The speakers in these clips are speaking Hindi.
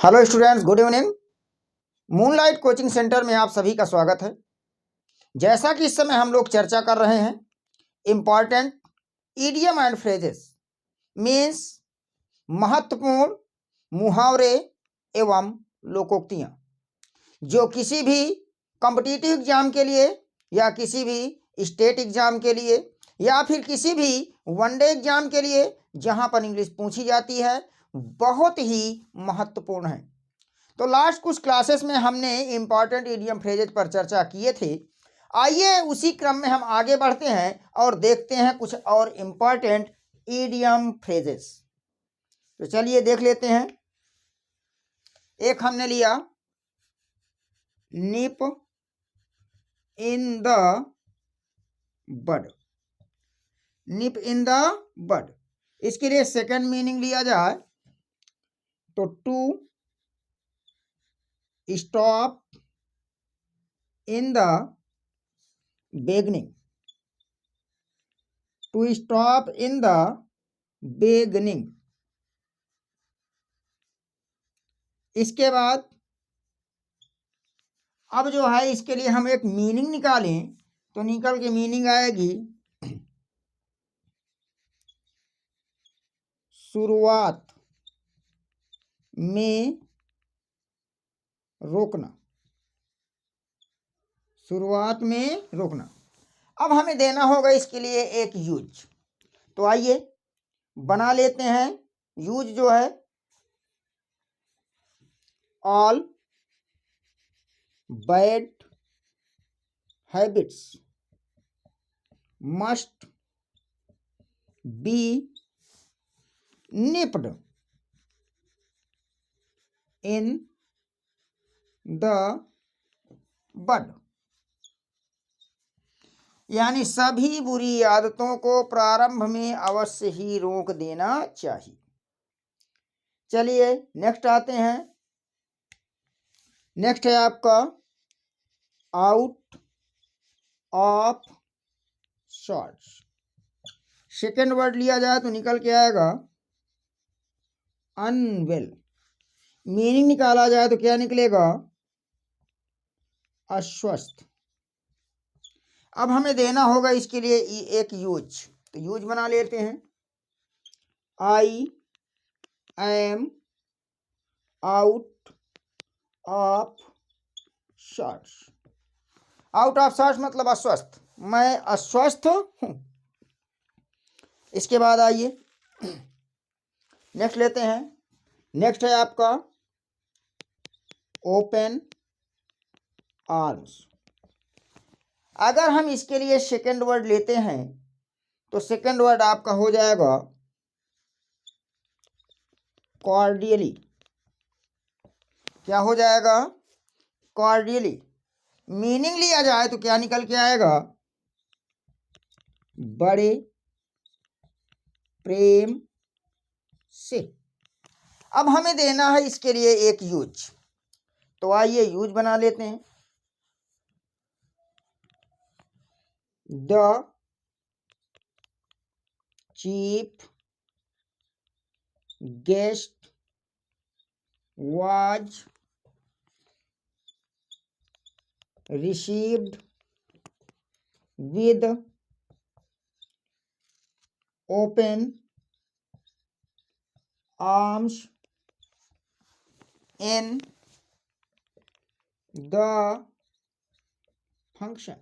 Hello students, good evening. Moonlight coaching centre में आप सभी का स्वागत है। जैसा कि इस समय हम लोग चर्चा कर रहे हैं important idiom and phrases means महत्वपूर्ण मुहावरे एवं लोकोक्तियाँ जो किसी भी कॉम्पिटिटिव एग्जाम के लिए या किसी भी स्टेट एग्जाम के लिए या फिर किसी भी वनडे एग्जाम के लिए जहाँ पर इंग्लिश पूछी जाती है बहुत ही महत्वपूर्ण है। तो लास्ट कुछ क्लासेस में हमने इम्पॉर्टेंट इडियम फ्रेजेज पर चर्चा किए थे। आइए उसी क्रम में हम आगे बढ़ते हैं और देखते हैं कुछ और इम्पॉर्टेंट इडियम फ्रेजेस। तो चलिए देख लेते हैं। एक हमने लिया निप इन the bud. Nib in the बड, इसके लिए सेकंड मीनिंग लिया जाए तो to stop in the beginning, to stop in the beginning। इसके बाद अब जो है इसके लिए हम एक मीनिंग निकालें तो निकल के मीनिंग आएगी शुरुआत में रोकना। शुरुआत में रोकना। अब हमें देना होगा इसके लिए एक यूज। तो आइए बना लेते हैं यूज जो है all bad habits must be nipped in the bud, यानी सभी बुरी आदतों को प्रारंभ में अवश्य ही रोक देना चाहिए। चलिए नेक्स्ट आते हैं। नेक्स्ट है आपका out of sorts. Second word लिया जाए तो निकल के आएगा अनवेल। मीनिंग निकाला जाए तो क्या निकलेगा अस्वस्थ। अब हमें देना होगा इसके लिए एक यूज। तो यूज बना लेते हैं I am out of sorts. Out of sorts मतलब अस्वस्थ, मैं अस्वस्थ हूं। इसके बाद आइए नेक्स्ट लेते हैं। नेक्स्ट है आपका ओपन आर्म्स। अगर हम इसके लिए सेकेंड वर्ड लेते हैं तो सेकेंड वर्ड आपका हो जाएगा कॉर्डियली। क्या हो जाएगा कॉर्डियली। मीनिंग लिया जाए तो क्या निकल के आएगा बड़े प्रेम से। अब हमें देना है इसके लिए एक यूज। तो आइए यूज बना लेते हैं the chief guest was received with open arms in the function।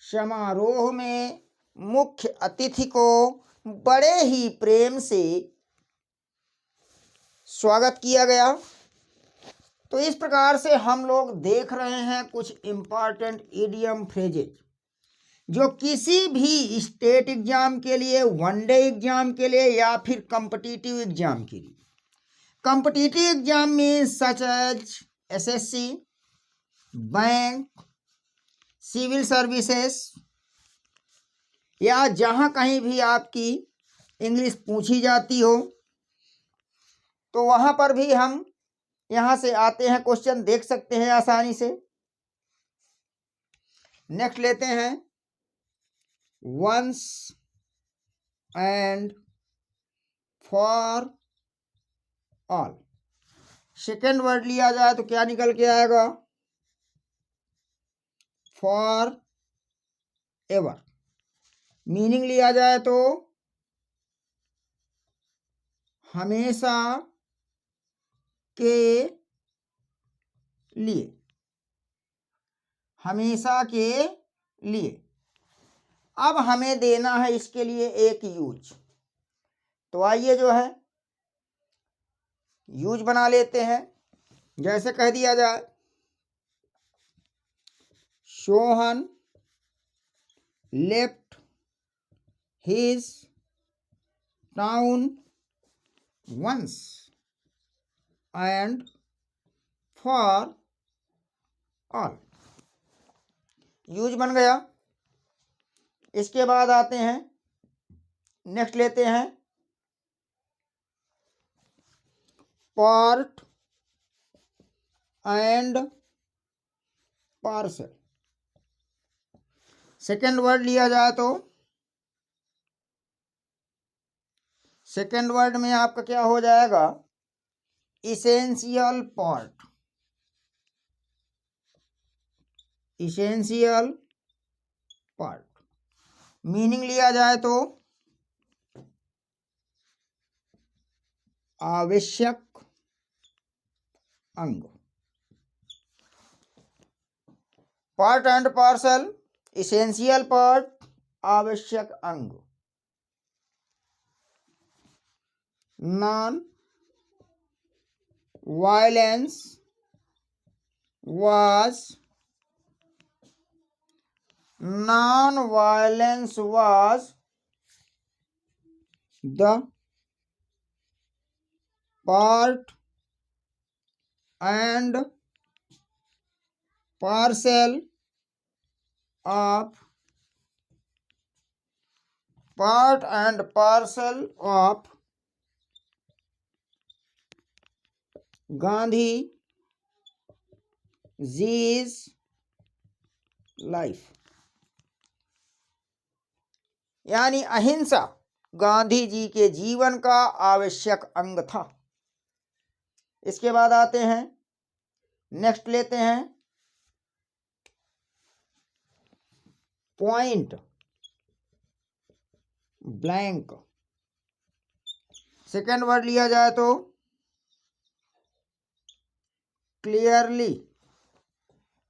समारोह में मुख्य अतिथि को बड़े ही प्रेम से स्वागत किया गया। तो इस प्रकार से हम लोग देख रहे हैं कुछ इम्पॉर्टेंट इडियम फ्रेजेज जो किसी भी स्टेट एग्जाम के लिए, वनडे एग्जाम के लिए या फिर कॉम्पिटिटिव एग्जाम के लिए। कॉम्पिटिटिव एग्जाम में such as SSC, bank, civil services या जहाँ कहीं भी आपकी इंग्लिश पूछी जाती हो तो वहाँ पर भी हम यहाँ से आते हैं, क्वेश्चन देख सकते हैं आसानी से। नेक्स्ट लेते हैं once and for all. Second word लिया जाए तो क्या निकल के आएगा? For ever. मीनिंग लिया जाए तो हमेशा के लिए, हमेशा के लिए। अब हमें देना है इसके लिए एक यूज, तो आइए जो है यूज बना लेते हैं। जैसे कह दिया जाए, Sohan left his town once and for all. Use बन गया। इसके बाद आते हैं, नेक्स्ट लेते हैं part and parcel. Second word लिया जाए तो सेकेंड वर्ड में आपका क्या हो जाएगा? Essential part. Essential part. Meaning लिया जाए तो आवश्यक अंग। Part and parcel, essential part, आवश्यक अंग। Non violence was non-violence was the part and parcel of Gandhi जी's लाइफ। यानी अहिंसा गांधी जी के जीवन का आवश्यक अंग था। इसके बाद आते हैं, नेक्स्ट लेते हैं पॉइंट ब्लैंक। सेकेंड वर्ड लिया जाए तो क्लियरली।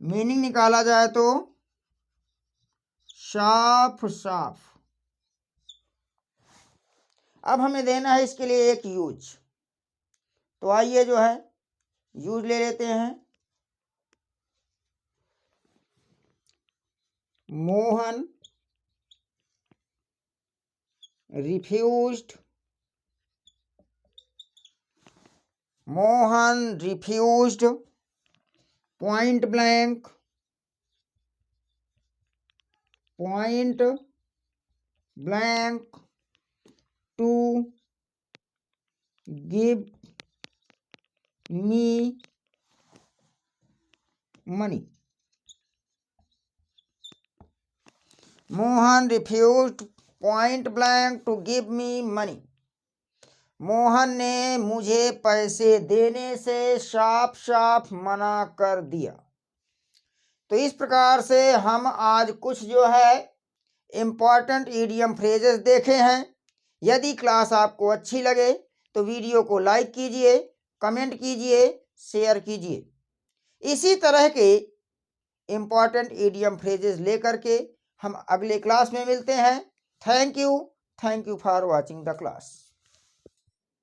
मीनिंग निकाला जाए तो साफ साफ। अब हमें देना है इसके लिए एक यूज, तो आइए जो है यूज ले लेते हैं। Mohan refused point blank to give me money। Mohan refused point blank to give me money। Mohan ने मुझे पैसे देने से साफ साफ मना कर दिया। तो इस प्रकार से हम आज कुछ जो है इम्पॉर्टेंट ईडियम फ्रेजेस देखे हैं। यदि क्लास आपको अच्छी लगे तो वीडियो को लाइक कीजिए, कमेंट कीजिए, शेयर कीजिए। इसी तरह के इम्पॉर्टेंट ईडियम फ्रेजेस लेकर के हम अगले क्लास में मिलते हैं। Thank you for watching the class.